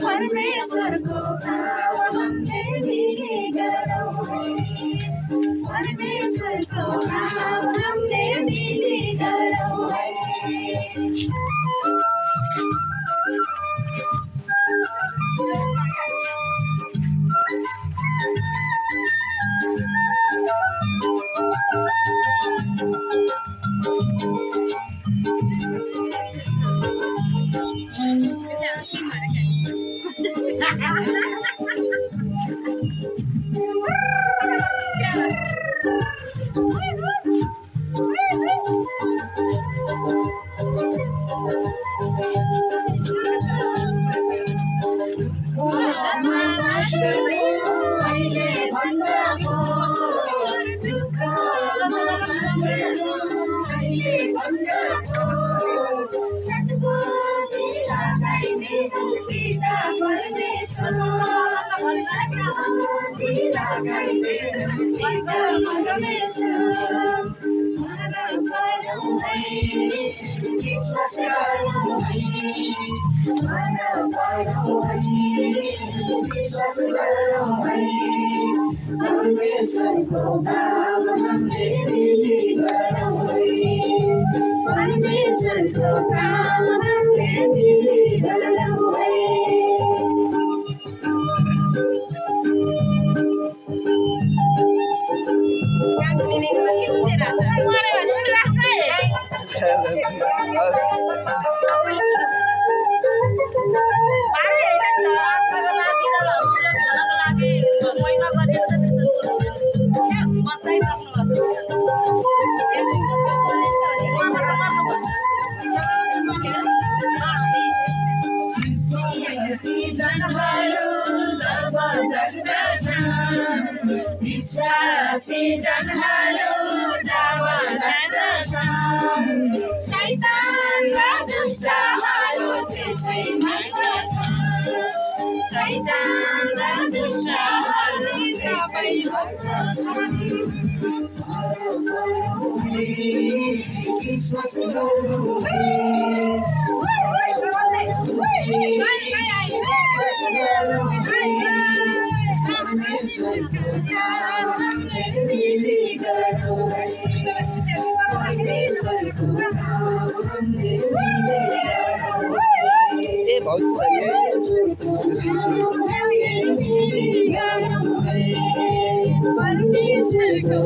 परमेश्वर को भाव हमने मिली गरौ परमेश्वर को भाव हमने मिली गरौ परमेश्वर को भाव हमने मिली गरौ परमेश्वर को भाव हमने मिली गरौ सिजनहरू जब जाँदछन् शैतान र दुष्टहरू त्यसैमा छन् शैतान र दुष्टहरू त्यसैमा छन् विश्वास गरौ ये बहुत सही है परमेश्वर को